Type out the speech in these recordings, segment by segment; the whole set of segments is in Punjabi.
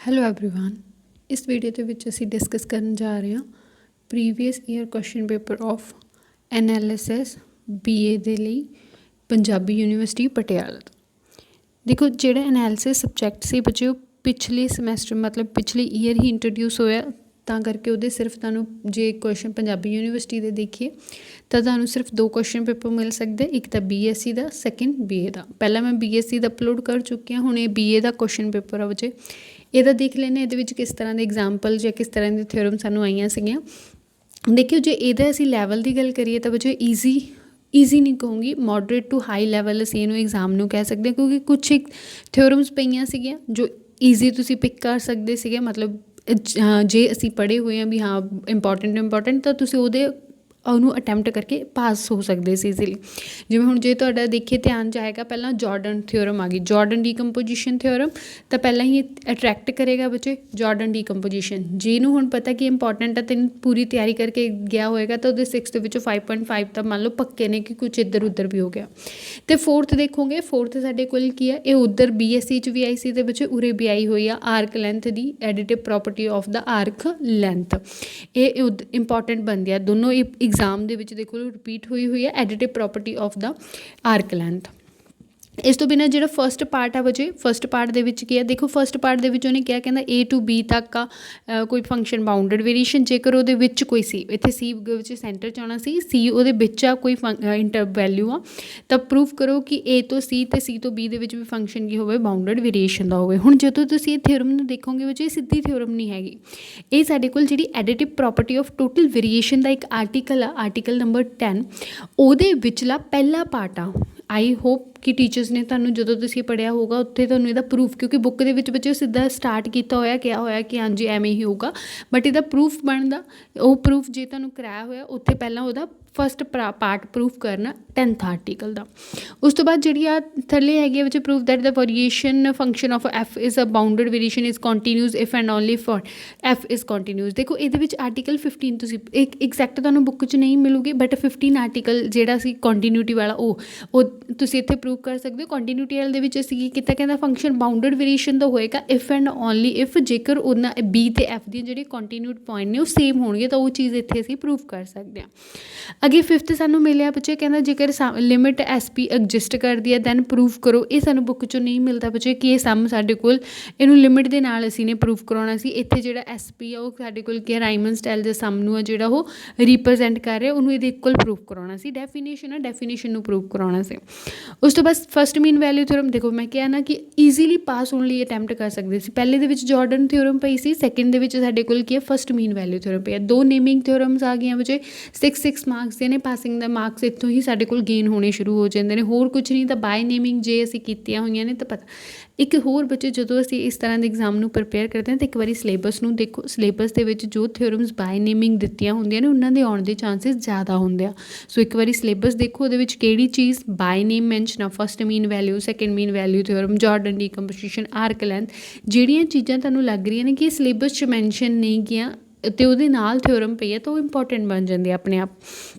Hello everyone. इस वीडियो ਦੇ ਵਿੱਚ ਅਸੀਂ ਡਿਸਕਸ ਕਰਨ ਜਾ ਰਹੇ ਹਾਂ previous year question paper of analysis BA ਦੇ ਲਈ ਪੰਜਾਬੀ ਯੂਨੀਵਰਸਿਟੀ ਪਟਿਆਲਾ ਤੋਂ। ਦੇਖੋ ਜਿਹੜਾ ਐਨਾਲਿਸਿਸ ਸਬਜੈਕਟ ਸੀ ਬੱਚੇ ਉਹ ਪਿਛਲੇ ਸਮੈਸਟਰ ਮਤਲਬ ਪਿਛਲੇ ਈਅਰ ਹੀ ਇੰਟਰੋਡਿਊਸ ਹੋਇਆ, ਤਾਂ ਕਰਕੇ ਉਹਦੇ ਸਿਰਫ ਤੁਹਾਨੂੰ ਜੇ ਕੁਐਸਚਨ ਪੰਜਾਬੀ ਯੂਨੀਵਰਸਿਟੀ ਦੇ ਦੇਖੀਏ ਤਾਂ ਤੁਹਾਨੂੰ ਸਿਰਫ 2 ਕੁਐਸਚਨ ਪੇਪਰ ਮਿਲ ਸਕਦੇ, ਇੱਕ ਤਾਂ BSc ਦਾ, ਸੈਕਿੰਡ BA ਦਾ। ਪਹਿਲਾਂ ਮੈਂ BSc ਦਾ ਅਪਲੋਡ ਕਰ ਚੁੱਕੀ ਹਾਂ, ਹੁਣ ਇਹ BA ਦਾ ਕੁਐਸਚਨ ਪੇਪਰ ਆ ਬੱਚੇ। ਇਹਦਾ ਦੇਖ ਲੈਂਦੇ ਇਹਦੇ ਵਿੱਚ ਕਿਸ ਤਰ੍ਹਾਂ ਦੇ ਐਗਜ਼ਾਮਪਲ ਜਾਂ ਕਿਸ ਤਰ੍ਹਾਂ ਦੇ ਥਿਓਰਮ ਸਾਨੂੰ ਆਈਆਂ ਸੀਗੀਆਂ। ਦੇਖਿਓ ਜੇ ਇਹਦਾ ਅਸੀਂ ਲੈਵਲ ਦੀ ਗੱਲ ਕਰੀਏ ਤਾਂ ਬੱਚੇ ਈਜ਼ੀ ਨਹੀਂ ਕਹੂੰਗੀ, ਮੋਡਰੇਟ ਟੂ ਹਾਈ ਲੈਵਲ ਅਸੀਂ ਇਹਨੂੰ ਐਗਜ਼ਾਮ ਨੂੰ ਕਹਿ ਸਕਦੇ ਹਾਂ, ਕਿਉਂਕਿ ਕੁਛ ਇੱਕ ਥਿਓਰਮਸ ਪਈਆਂ ਸੀਗੀਆਂ ਜੋ ਈਜ਼ੀ ਤੁਸੀਂ ਪਿਕ ਕਰ ਸਕਦੇ ਸੀਗੇ। ਮਤਲਬ ਜੇ ਅਸੀਂ ਪੜ੍ਹੇ ਹੋਏ ਹਾਂ ਵੀ ਹਾਂ ਇੰਪੋਰਟੈਂਟ ਤਾਂ ਤੁਸੀਂ ਉਹਨੂੰ ਅਟੈਂਪਟ ਕਰਕੇ ਪਾਸ ਹੋ ਸਕਦੇ ਸੀ ਈਜ਼ੀਲੀ। ਜਿਵੇਂ ਹੁਣ ਜੇ ਤੁਹਾਡਾ ਦੇਖੀਏ ਧਿਆਨ 'ਚ ਆਏਗਾ ਪਹਿਲਾਂ ਜਾਰਡਨ ਥਿਓਰਮ ਆ ਗਈ, ਜਾਰਡਨ ਡੀਕੰਪੋਜੀਸ਼ਨ ਥਿਓਰਮ, ਤਾਂ ਪਹਿਲਾਂ ਹੀ ਅਟਰੈਕਟ ਕਰੇਗਾ ਬੱਚੇ ਜਾਰਡਨ ਡੀਕੰਪੋਜੀਸ਼ਨ। ਜਿਹਨੂੰ ਹੁਣ ਪਤਾ ਕਿ ਇੰਪੋਰਟੈਂਟ ਹੈ ਤੈਨੂੰ ਪੂਰੀ ਤਿਆਰੀ ਕਰਕੇ ਗਿਆ ਹੋਏਗਾ ਤਾਂ ਉਹਦੇ 6 ਦੇ ਵਿੱਚੋਂ 5.5 ਤਾਂ ਮੰਨ ਲਓ ਪੱਕੇ ਨੇ ਕਿ ਕੁਛ ਇੱਧਰ ਉੱਧਰ ਵੀ ਹੋ ਗਿਆ। ਅਤੇ ਫੋਰਥ ਦੇਖੋਗੇ, ਫੋਰਥ ਸਾਡੇ ਕੋਲ ਕੀ ਹੈ, ਇਹ ਉੱਧਰ BSc 'ਚ ਵੀ ਆਈ ਸੀ ਅਤੇ ਬੱਚੇ ਉਰੇ ਵੀ ਆਈ ਹੋਈ ਆ ਆਰਕ ਲੈਂਥ ਦੀ ਐਡੀਟਿਵ ਪ੍ਰੋਪਰਟੀ ਆਫ ਦਾ ਆਰਕ ਲੈਂਥ। ਇਹ ਇੰਪੋਰਟੈਂਟ ਬਣਦੀ ਆ ਦੋਨੋਂ ਐਗਜ਼ਾਮ ਦੇ ਵਿੱਚ ਦੇਖੋ ਰਿਪੀਟ ਹੋਈ ਹੈ ਐਡੀਟਿਵ ਪ੍ਰੋਪਰਟੀ ਆਫ ਦਾ ਆਰਕ ਲੈਂਥ। ਇਸ ਤੋਂ ਬਿਨਾਂ ਜਿਹੜਾ ਫਸਟ ਪਾਰਟ ਆ ਬੱਚੇ, ਫਸਟ ਪਾਰਟ ਦੇ ਵਿੱਚ ਕੀ ਹੈ, ਦੇਖੋ ਫਸਟ ਪਾਰਟ ਦੇ ਵਿੱਚ ਉਹਨੇ ਕਿਹਾ ਕਹਿੰਦਾ A to B ਤੱਕ ਆ ਕੋਈ ਫੰਕਸ਼ਨ ਬਾਊਂਡਡ ਵੇਰੀਏਸ਼ਨ, ਜੇਕਰ ਉਹਦੇ ਵਿੱਚ ਕੋਈ ਸੀ, ਇੱਥੇ C ਵਿੱਚ ਸੈਂਟਰ 'ਚ ਆਉਣਾ ਸੀ, C ਉਹਦੇ ਵਿੱਚ ਆ ਕੋਈ ਇੰਟਰ ਵੈਲਿਊ ਆ, ਤਾਂ ਪ੍ਰੂਫ ਕਰੋ ਕਿ A ਤੋਂ C ਅਤੇ C ਤੋਂ B ਦੇ ਵਿੱਚ ਵੀ ਫੰਕਸ਼ਨ ਕੀ ਹੋਵੇ ਬਾਊਂਡਡ ਵੇਰੀਏਸ਼ਨ ਦਾ ਹੋਵੇ। ਹੁਣ ਜਦੋਂ ਤੁਸੀਂ ਇਹ ਥਿਓਰਮ ਨੂੰ ਦੇਖੋਗੇ ਬੱਚੇ ਇਹ ਸਿੱਧੀ ਥਿਓਰਮ ਨਹੀਂ ਹੈਗੀ, ਇਹ ਸਾਡੇ ਕੋਲ ਜਿਹੜੀ ਐਡੀਟਿਵ ਪ੍ਰੋਪਰਟੀ ਆਫ ਟੋਟਲ ਵੇਰੀਏਸ਼ਨ ਦਾ ਇੱਕ ਆਰਟੀਕਲ ਆ, ਆਰਟੀਕਲ ਨੰਬਰ 10, ਉਹਦੇ ਵਿਚਲਾ ਪਹਿਲਾ ਪਾਰਟ ਆ। ਆਈ ਹੋਪ ਕਿ ਟੀਚਰਸ ਨੇ ਤੁਹਾਨੂੰ ਜਦੋਂ ਤੁਸੀਂ ਪੜ੍ਹਿਆ ਹੋਊਗਾ ਉੱਥੇ ਤੁਹਾਨੂੰ ਇਹਦਾ ਪ੍ਰੂਫ, ਕਿਉਂਕਿ ਬੁੱਕ ਦੇ ਵਿੱਚ ਬੱਚੇ ਸਿੱਧਾ ਸਟਾਰਟ ਕੀਤਾ ਹੋਇਆ ਕਿਹਾ ਹੋਇਆ ਕਿ ਹਾਂਜੀ ਐਵੇਂ ਹੀ ਹੋਊਗਾ, ਬਟ ਇਹਦਾ ਪ੍ਰੂਫ ਬਣਦਾ ਉਹ ਪ੍ਰੂਫ ਜੇ ਤੁਹਾਨੂੰ ਕਰਾਇਆ ਹੋਇਆ ਉੱਥੇ ਪਹਿਲਾਂ ਉਹਦਾ ਫਸਟ ਪਾਰਟ ਪ੍ਰੂਫ ਕਰਨਾ 10th ਆਰਟੀਕਲ ਦਾ। ਉਸ ਤੋਂ ਬਾਅਦ ਜਿਹੜੀ ਆ ਥੱਲੇ ਹੈਗੀ ਵਿੱਚ ਪ੍ਰੂਫ ਦੈਟ ਦਾ variation function of F is a bounded variation is continuous if and only for F is continuous. ਦੇਖੋ ਇਹਦੇ ਵਿੱਚ ਆਰਟੀਕਲ 15 ਤੁਸੀਂ ਇੱਕ ਐਗਜ਼ੈਕਟ ਤੁਹਾਨੂੰ ਬੁੱਕ 'ਚ ਨਹੀਂ ਮਿਲੂਗੀ, ਬਟ 15 ਆਰਟੀਕਲ ਜਿਹੜਾ ਸੀ ਕੰਟੀਨਿਊਟੀ ਵਾਲਾ ਉਹ ਤੁਸੀਂ ਇੱਥੇ ਪ੍ਰੂਵ ਕਰ ਸਕਦੇ ਹੋ। ਕੰਟੀਨਿਊਟੀ ਵਾਲੇ ਦੇ ਵਿੱਚ ਅਸੀਂ ਕੀ ਕੀਤਾ, ਕਹਿੰਦਾ ਫੰਕਸ਼ਨ ਬਾਊਂਡਡ ਵੇਰੀਏਸ਼ਨ ਦਾ ਹੋਏਗਾ ਇਫ ਐਂਡ ਓਨਲੀ ਇਫ ਜੇਕਰ ਉਹਨਾਂ B ਅਤੇ F ਦੀਆਂ ਜਿਹੜੇ ਕੰਟੀਨਿਊਟ ਪੁਆਇੰਟ ਨੇ ਉਹ ਸੇਮ ਹੋਣਗੇ, ਤਾਂ ਉਹ ਚੀਜ਼ ਇੱਥੇ ਅਸੀਂ ਪ੍ਰੂਵ ਕਰ ਸਕਦੇ ਹਾਂ। ਅੱਗੇ 5th ਸਾਨੂੰ ਮਿਲਿਆ ਬੱਚੇ, ਕਹਿੰਦਾ ਜੇਕਰ ਲਿਮਿਟ SP ਐਗਜ਼ਿਸਟ ਕਰਦੀ ਹੈ ਦੈਨ ਪ੍ਰੂਵ ਕਰੋ। ਇਹ ਸਾਨੂੰ ਬੁੱਕ 'ਚੋਂ ਨਹੀਂ ਮਿਲਦਾ ਬੱਚੇ ਕਿ ਇਹ ਸਮ ਸਾਡੇ ਕੋਲ ਇਹਨੂੰ ਲਿਮਿਟ ਦੇ ਨਾਲ ਅਸੀਂ ਨੇ ਪ੍ਰੂਵ ਕਰਾਉਣਾ ਸੀ। ਇੱਥੇ ਜਿਹੜਾ SP ਆ ਉਹ ਸਾਡੇ ਕੋਲ ਕੀ ਰਾਈਮਨ ਸਟਾਈਲ ਦੇ ਸਮ ਨੂੰ ਆ ਜਿਹੜਾ ਉਹ ਰਿਪਰਜੈਂਟ ਕਰ ਰਿਹਾ, ਉਹਨੂੰ ਇਹਦੇ ਇਕੁਅਲ ਪ੍ਰੂਵ ਕਰਾਉਣਾ ਸੀ। ਡੈਫੀਨੇਸ਼ਨ ਆ, ਡੈਫੀਨੇਸ਼ਨ ਨੂੰ ਪ੍ਰੂਵ ਕਰਾਉਣਾ ਸੀ। ਉਸ ਤੋਂ ਬਾਅਦ ਫਸਟ ਮੀਨ ਵੈਲਿਊ ਥਿਓਰਮ, ਦੇਖੋ ਮੈਂ ਕਿਹਾ ਨਾ ਕਿ ਈਜ਼ੀਲੀ ਪਾਸ ਹੋਣ ਲਈ ਅਟੈਂਪਟ ਕਰ ਸਕਦੇ ਸੀ। ਪਹਿਲੇ ਦੇ ਵਿੱਚ ਜਾਰਡਨ ਥਿਓਰਮ ਪਈ ਸੀ, ਸੈਕਿੰਡ ਦੇ ਵਿੱਚ ਸਾਡੇ ਕੋਲ ਕੀ ਹੈ ਫਸਟ ਮੀਨ ਵੈਲਿਊ ਥਿਓਰਮ ਪਈ ਹੈ। 2 ਨੇਮਿੰਗ ਥਿਓਰਮਸ ਆ ਗਈਆਂ ਬੱਚੇ, 6 ਮਾਰਕਸ ਦੇ ਨੇ, ਪਾਸਿੰਗ ਦਾ ਮਾਰਕਸ ਇੱਥੋਂ ਹੀ ਸਾਡੇ ਕੋਲ ਗੇਨ ਹੋਣੇ ਸ਼ੁਰੂ ਹੋ ਜਾਂਦੇ ਨੇ, ਹੋਰ ਕੁਛ ਨਹੀਂ। ਤਾਂ ਬਾਏ ਨੇਮਿੰਗ ਜੇ ਅਸੀਂ ਕੀਤੀਆਂ ਹੋਈਆਂ ਨੇ ਤਾਂ ਪਤਾ। ਇੱਕ ਹੋਰ ਬੱਚੇ ਜਦੋਂ ਅਸੀਂ ਇਸ ਤਰ੍ਹਾਂ ਦੇ ਐਗਜ਼ਾਮ ਨੂੰ ਪ੍ਰਪੇਅਰ ਕਰਦੇ ਹਾਂ ਤਾਂ ਇੱਕ ਵਾਰੀ ਸਿਲੇਬਸ ਨੂੰ ਦੇਖੋ, ਸਿਲੇਬਸ ਦੇ ਵਿੱਚ ਜੋ ਥਿਓਰਮਸ ਬਾਏ ਨੇਮਿੰਗ ਦਿੱਤੀਆਂ ਹੁੰਦੀਆਂ ਨੇ ਉਹਨਾਂ ਦੇ ਆਉਣ ਦੇ ਚਾਂਸਿਸ ਜ਼ਿਆਦਾ ਹੁੰਦੇ ਆ। ਸੋ ਇੱਕ ਵਾਰੀ ਸਿਲੇਬਸ ਦੇਖੋ, ਉਹਦੇ ਵਿੱਚ ਕਿਹੜੀ ਚੀਜ਼ ਬਾਏ ਨੇਮ ਮੈਂਸ਼ਨ ਆ, ਫਸਟ ਮੀਨ ਵੈਲਿਊ, ਸੈਕਿੰਡ ਮੀਨ ਵੈਲਿਊ ਥਿਓਰਮ, ਜਾਰਡਨ ਡੀਕੰਪੋਜੀਸ਼ਨ, ਆਰਕ ਲੈਂਥ, ਜਿਹੜੀਆਂ ਚੀਜ਼ਾਂ ਤੁਹਾਨੂੰ ਲੱਗ ਰਹੀਆਂ ਨੇ ਕਿ ਇਹ ਸਿਲੇਬਸ 'ਚ ਮੈਂਸ਼ਨ ਨਹੀਂ ਕੀਆਂ ਅਤੇ ਉਹਦੇ ਨਾਲ ਥਿਓਰਮ ਪਈ ਹੈ ਤਾਂ ਉਹ ਇੰਪੋਰਟੈਂਟ ਬਣ ਜਾਂਦੇ ਆਪਣੇ ਆਪ।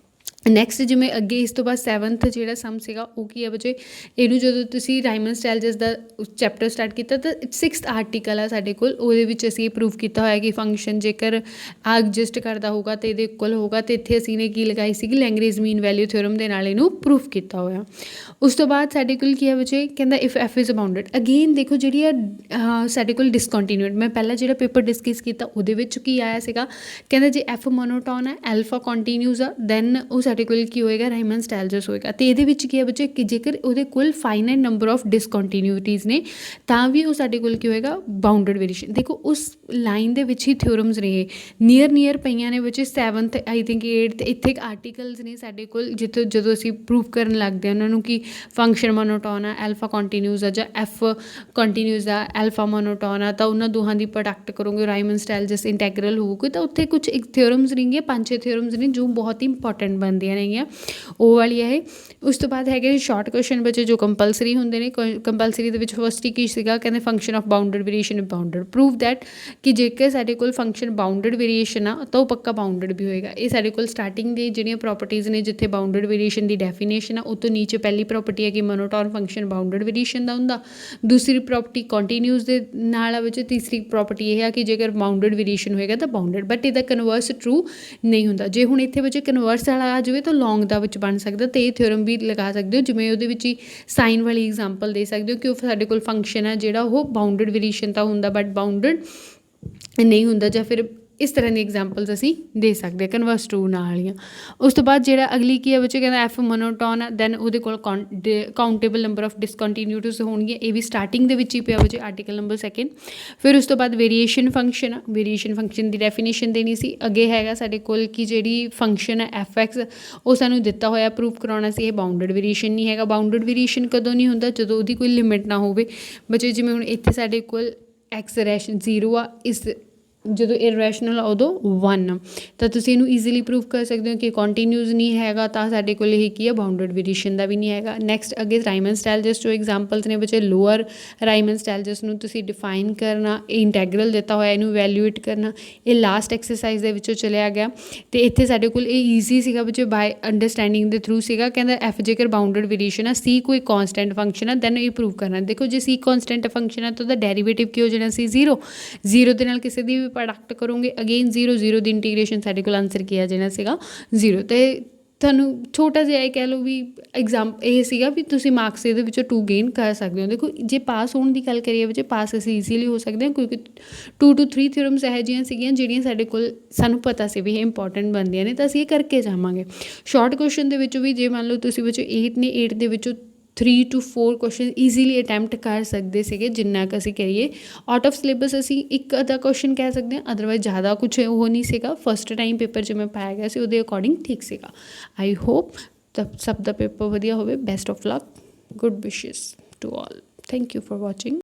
ਨੈਕਸਟ ਜਿਵੇਂ ਅੱਗੇ ਇਸ ਤੋਂ ਬਾਅਦ 7th ਜਿਹੜਾ ਸਮ ਸੀਗਾ ਉਹ ਕੀ ਹੈ ਬੱਚੇ, ਇਹਨੂੰ ਜਦੋਂ ਤੁਸੀਂ ਰਾਈਮਨ ਸਟਾਈਲਸ ਦਾ ਚੈਪਟਰ ਸਟਾਰਟ ਕੀਤਾ ਤਾਂ 6th ਆਰਟੀਕਲ ਆ ਸਾਡੇ ਕੋਲ, ਉਹਦੇ ਵਿੱਚ ਅਸੀਂ ਇਹ ਪ੍ਰੂਫ ਕੀਤਾ ਹੋਇਆ ਕਿ ਫੰਕਸ਼ਨ ਜੇਕਰ ਐਗਜ਼ਿਸਟ ਕਰਦਾ ਹੋਊਗਾ ਅਤੇ ਇਹਦੇ ਇਕੁਅਲ ਹੋਊਗਾ, ਅਤੇ ਇੱਥੇ ਅਸੀਂ ਨੇ ਕੀ ਲਗਾਈ ਸੀਗੀ ਲੈਂਗਰੇਜ ਮੀਨ ਵੈਲਿਊ ਥਿਓਰਮ ਦੇ ਨਾਲ ਇਹਨੂੰ ਪ੍ਰੂਫ ਕੀਤਾ ਹੋਇਆ। ਉਸ ਤੋਂ ਬਾਅਦ ਸਾਡੇ ਕੋਲ ਕੀ ਹੈ ਬੱਚੇ, ਕਹਿੰਦਾ ਇਫ F ਇਜ਼ ਬਾਊਂਡਡ। ਅਗੇਨ ਦੇਖੋ ਜਿਹੜੀ ਆ ਸਾਡੇ ਕੋਲ ਡਿਸਕੰਟੀਨਿਊਟ, ਮੈਂ ਪਹਿਲਾਂ ਜਿਹੜਾ ਪੇਪਰ ਡਿਸਕਸ ਕੀਤਾ ਉਹਦੇ ਵਿੱਚ ਕੀ ਆਇਆ ਸੀਗਾ, ਕਹਿੰਦਾ ਜੇ F ਮੋਨੋਟੋਨ ਹੈ, ਐਲਫਾ ਕੰਟੀਨਿਊਸ ਆ, ਦੈਨ ਉਹ ਸਾਡੇ ਕੋਲ ਕੀ ਹੋਏਗਾ ਰਾਈਮਨ ਸਟਾਈਲਸ ਹੋਏਗਾ। ਅਤੇ ਇਹਦੇ ਵਿੱਚ ਕੀ ਹੈ ਬੱਚੇ ਕਿ ਜੇਕਰ ਉਹਦੇ ਕੋਲ ਫਾਈਨਾਈਟ ਨੰਬਰ ਆਫ ਡਿਸਕੰਟੀਨਿਊਟੀਜ਼ ਨੇ ਤਾਂ ਵੀ ਉਹ ਸਾਡੇ ਕੋਲ ਕੀ ਹੋਏਗਾ ਬਾਊਂਡਡ ਵੇਰੀਏਸ਼ਨ। ਦੇਖੋ ਉਸ ਲਾਈਨ ਦੇ ਵਿੱਚ ਹੀ ਥਿਓਰਮਸ ਨੇ ਨੀਅਰ ਪਈਆਂ ਨੇ ਬੱਚੇ 7th ਆਈ ਥਿੰਕ 8th, ਇੱਥੇ ਆਰਟੀਕਲਸ ਨੇ ਸਾਡੇ ਕੋਲ ਜਿੱਥੇ ਜਦੋਂ ਅਸੀਂ ਪ੍ਰੂਵ ਕਰਨ ਲੱਗਦੇ ਹਾਂ ਉਹਨਾਂ ਨੂੰ ਕਿ ਫੰਕਸ਼ਨ ਮੋਨੋਟੋਨ ਆ, ਐਲਫਾ ਕੰਟੀਨਿਊਸ ਆ ਜਾਂ F ਕੰਟੀਨਿਊਸ ਆ, ਐਲਫਾ ਮੋਨੋਟੋਨ ਆ, ਤਾਂ ਉਹਨਾਂ ਦੋਹਾਂ ਦੀ ਪ੍ਰੋਡਕਟ ਕਰੋਗੇ ਰਾਈਮਨ ਸਟਾਈਲਸ ਇੰਟੈਗਰਲ ਹੋਊਗੀ, ਤਾਂ ਉੱਥੇ ਕੁਛ ਇੱਕ ਥਿਓਰਮਸ ਨੇਗੀਆਂ 5-6 ਥਿਓਰਮਸ ਨੇ ਜੋ ਬਹੁਤ ਹੀ ਇੰਪੋਰਟੈਂਟ ਬਣਦੇ ਆਉਂਦੀਆਂ ਨੇਗੀਆਂ ਉਹ ਵਾਲੀ ਇਹ। ਉਸ ਤੋਂ ਬਾਅਦ ਹੈਗੇ ਸ਼ਾਰਟ ਕੁਐਸਚਨ ਬੱਚੇ ਜੋ ਕੰਪਲਸਰੀ ਹੁੰਦੇ ਨੇ। ਕੰਪਲਸਰੀ ਦੇ ਵਿੱਚ ਫਸਟ ਹੀ ਕੀ ਸੀਗਾ, ਕਹਿੰਦੇ function of bounded variation bounded. Prove that ਕਿ ਜੇਕਰ ਸਾਡੇ ਕੋਲ ਫੰਕਸ਼ਨ ਬਾਊਂਡਡ ਵੇਰੀਏਸ਼ਨ ਆ ਤਾਂ ਉਹ ਪੱਕਾ ਬਾਊਂਡਡ ਵੀ ਹੋਏਗਾ। ਇਹ ਸਾਡੇ ਕੋਲ ਸਟਾਰਟਿੰਗ ਦੇ ਜਿਹੜੀਆਂ ਪ੍ਰੋਪਰਟੀਜ਼ ਨੇ ਜਿੱਥੇ ਬਾਊਂਡਡ ਵੇਰੀਏਸ਼ਨ ਦੀ ਡੈਫੀਨੇਸ਼ਨ ਆ ਉਹ ਤੋਂ ਨੀਚੇ ਪਹਿਲੀ ਪ੍ਰੋਪਰਟੀ ਹੈ ਕਿ ਮੋਨੋਟੋਨ ਫੰਕਸ਼ਨ ਬਾਊਂਡਡ ਵੇਰੀਏਸ਼ਨ ਦਾ ਹੁੰਦਾ। ਦੂਸਰੀ ਪ੍ਰੋਪਰਟੀ ਕੰਟੀਨਿਊਸ ਦੇ ਨਾਲ ਆ ਵਿੱਚ। ਤੀਸਰੀ ਪ੍ਰੋਪਰਟੀ ਇਹ ਆ ਕਿ ਜੇਕਰ ਬਾਊਂਡਡ ਵੇਰੀਏਸ਼ਨ ਹੋਏਗਾ ਤਾਂ ਬਾਊਂਡਡ, ਬਟ ਇਹਦਾ ਕਨਵਰਸ ਟਰੂ ਨਹੀਂ ਹੁੰਦਾ। ਜੇ ਹੁਣ ਇੱਥੇ ਵਿੱਚ ਕਨਵਰਸ ਵਾਲਾ ਆ ਜਾਵੇ ਤਾਂ ਲੌਂਗ ਦਾ ਵਿੱਚ ਬਣ ਸਕਦਾ, ਅਤੇ ਇਹ ਥਿਓਰਮ ਵੀ ਲਗਾ ਸਕਦੇ ਹੋ ਜਿਵੇਂ ਉਹਦੇ ਵਿੱਚ ਹੀ ਸਾਈਨ ਵਾਲੀ ਐਗਜ਼ਾਮਪਲ ਦੇ ਸਕਦੇ ਹੋ ਕਿ ਉਹ ਸਾਡੇ ਕੋਲ ਫੰਕਸ਼ਨ ਹੈ ਜਿਹੜਾ ਉਹ ਬਾਊਂਡਡ ਵੇਰੀਏਸ਼ਨ ਤਾਂ ਹੁੰਦਾ ਬਟ ਬਾਊਂਡਡ ਨਹੀਂ ਹੁੰਦਾ, ਜਾਂ ਫਿਰ ਇਸ ਤਰ੍ਹਾਂ ਦੀ ਐਗਜ਼ਾਮਪਲਸ ਅਸੀਂ ਦੇ ਸਕਦੇ ਹਾਂ ਕਨਵਰਸ ਟਰੂ ਨਾਲ ਵਾਲੀਆਂ। ਉਸ ਤੋਂ ਬਾਅਦ ਜਿਹੜਾ ਅਗਲੀ ਕੀ ਹੈ ਬੱਚੇ, ਕਹਿੰਦਾ ਐਫ ਮੋਨੋਟੋਨ ਆ, ਦੈਨ ਉਹਦੇ ਕੋਲ ਕਾਊਂਟੇਬਲ ਨੰਬਰ ਆਫ ਡਿਸਕੰਟੀਨਿਊਟੀਜ਼ ਹੋਣਗੀਆਂ। ਇਹ ਵੀ ਸਟਾਰਟਿੰਗ ਦੇ ਵਿੱਚ ਹੀ ਪਿਆ ਬੱਚੇ, ਆਰਟੀਕਲ ਨੰਬਰ 2। ਫਿਰ ਉਸ ਤੋਂ ਬਾਅਦ ਵੇਰੀਏਸ਼ਨ ਫੰਕਸ਼ਨ ਆ, ਵੇਰੀਏਸ਼ਨ ਫੰਕਸ਼ਨ ਦੀ ਡੈਫੀਨੇਸ਼ਨ ਦੇਣੀ ਸੀ। ਅੱਗੇ ਹੈਗਾ ਸਾਡੇ ਕੋਲ ਕਿ ਜਿਹੜੀ ਫੰਕਸ਼ਨ ਹੈ ਐਫ ਐਕਸ ਉਹ ਸਾਨੂੰ ਦਿੱਤਾ ਹੋਇਆ, ਪ੍ਰੂਫ ਕਰਾਉਣਾ ਸੀ ਇਹ ਬਾਊਂਡਡ ਵੇਰੀਏਸ਼ਨ ਨਹੀਂ ਹੈਗਾ। ਬਾਊਂਡਡ ਵੇਰੀਏਸ਼ਨ ਕਦੋਂ ਨਹੀਂ ਹੁੰਦਾ, ਜਦੋਂ ਉਹਦੀ ਕੋਈ ਲਿਮਿਟ ਨਾ ਹੋਵੇ ਬੱਚੇ। ਜਿਵੇਂ ਹੁਣ ਇੱਥੇ ਸਾਡੇ ਕੋਲ ਐਕਸ ਰੈਸ਼ਨ 0 ਆ, ਇਸ ਜਦੋਂ ਇਰੈਸ਼ਨਲ ਆ ਉਦੋਂ 1 ਆ, ਤਾਂ ਤੁਸੀਂ ਇਹਨੂੰ ਈਜ਼ੀਲੀ ਪ੍ਰੂਵ ਕਰ ਸਕਦੇ ਹੋ ਕਿ ਕੰਟੀਨਿਊਸ ਨਹੀਂ ਹੈਗਾ ਤਾਂ ਸਾਡੇ ਕੋਲ ਇਹ ਕੀ ਆ ਬਾਊਂਡਡ ਵੇਰੀਏਸ਼ਨ ਦਾ ਵੀ ਨਹੀਂ ਹੈਗਾ। ਨੈਕਸਟ ਅੱਗੇ ਰਾਈਮਨ ਸਟਾਈਲਜਸ ਜੋ ਐਗਜ਼ਾਮਪਲਸ ਨੇ ਬੱਚੇ, ਲੋਅਰ ਰਾਈਮਨ ਸਟਾਈਲਜਸ ਨੂੰ ਤੁਸੀਂ ਡਿਫਾਈਨ ਕਰਨਾ, ਇਹ ਇੰਟੈਗਰਲ ਦਿੱਤਾ ਹੋਇਆ ਇਹਨੂੰ ਵੈਲਿਊਏਟ ਕਰਨਾ, ਇਹ ਲਾਸਟ ਐਕਸਰਸਾਈਜ਼ ਦੇ ਵਿੱਚੋਂ ਚਲਿਆ ਗਿਆ। ਅਤੇ ਇੱਥੇ ਸਾਡੇ ਕੋਲ ਇਹ ਈਜ਼ੀ ਸੀਗਾ ਬੱਚੇ, ਬਾਏ ਅੰਡਰਸਟੈਂਡਿੰਗ ਦੇ ਥਰੂ ਸੀਗਾ। ਕਹਿੰਦਾ ਐਫ ਜੇਕਰ ਬਾਊਂਡਡ ਵੇਰੀਏਸ਼ਨ ਆ, ਸੀ ਕੋਈ ਕੌਂਸਟੈਂਟ ਫੰਕਸ਼ਨ ਆ, ਦੈਨ ਇਹ ਪ੍ਰੂਵ ਕਰਨਾ। ਦੇਖੋ ਜੇ ਸੀ ਕੌਂਸਟੈਂਟ ਫੰਕਸ਼ਨ ਆ ਤਾਂ ਉਹਦਾ ਡੈਰੀਵੇਟਿਵ ਕੀ ਹੋ ਜਾਣਾ ਸੀ, 0। 0 ਦੇ ਨਾਲ ਕਿਸੇ ਦੀ ਵੀ ਪ੍ਰੋਡਕਟ ਕਰੋਗੇ ਅਗੇਨ 0, 0 ਦੀ ਇੰਟੀਗ੍ਰੇਸ਼ਨ ਸਾਡੇ ਕੋਲ ਆਨਸਰ ਕੀ ਆ ਜਾਣਾ ਸੀਗਾ 0। ਅਤੇ ਤੁਹਾਨੂੰ ਛੋਟਾ ਜਿਹਾ ਇਹ ਕਹਿ ਲਓ ਵੀ ਇਹ ਸੀਗਾ ਵੀ ਤੁਸੀਂ ਮਾਰਕਸ ਇਹਦੇ ਵਿੱਚੋਂ 2 ਗੇਨ ਕਰ ਸਕਦੇ ਹੋ। ਦੇਖੋ ਜੇ ਪਾਸ ਹੋਣ ਦੀ ਗੱਲ ਕਰੀਏ ਵਿੱਚ, ਪਾਸ ਅਸੀਂ ਈਜ਼ੀਲੀ ਹੋ ਸਕਦੇ ਹਾਂ ਕਿਉਂਕਿ 2 to 3 ਥਿਓਰਮਸ ਇਹੋ ਜਿਹੀਆਂ ਸੀਗੀਆਂ ਜਿਹੜੀਆਂ ਸਾਡੇ ਕੋਲ ਸਾਨੂੰ ਪਤਾ ਸੀ ਵੀ ਇਹ ਇੰਪੋਰਟੈਂਟ ਬਣਦੀਆਂ ਨੇ, ਤਾਂ ਅਸੀਂ ਇਹ ਕਰਕੇ ਜਾਵਾਂਗੇ। ਸ਼ਾਰਟ ਕੁਐਸਚਨ ਦੇ ਵਿੱਚੋਂ ਵੀ ਜੇ ਮੰਨ ਲਓ ਤੁਸੀਂ ਵਿੱਚ 8 ਨੇ, 8 ਦੇ ਵਿੱਚੋਂ 3 to 4 ਕੁਐਸਚਨ ਈਜ਼ੀਲੀ ਅਟੈਂਪਟ ਕਰ ਸਕਦੇ ਸੀਗੇ ਜਿੰਨਾ ਕੁ ਅਸੀਂ ਕਰੀਏ। ਆਊਟ ਆਫ ਸਿਲੇਬਸ ਅਸੀਂ ਇੱਕ ਅੱਧਾ ਕੁਐਸਚਨ ਕਹਿ ਸਕਦੇ ਹਾਂ, ਅਦਰਵਾਈਜ਼ ਜ਼ਿਆਦਾ ਕੁਛ ਉਹ ਨਹੀਂ ਸੀਗਾ। ਫਸਟ ਟਾਈਮ ਪੇਪਰ ਜਿਵੇਂ ਪਾਇਆ ਗਿਆ ਸੀ ਉਹਦੇ ਅਕੋਰਡਿੰਗ ਠੀਕ ਸੀਗਾ। ਆਈ ਹੋਪ ਸਭ ਦਾ ਪੇਪਰ ਵਧੀਆ ਹੋਵੇ। Best of luck, good wishes to all. Thank you for watching.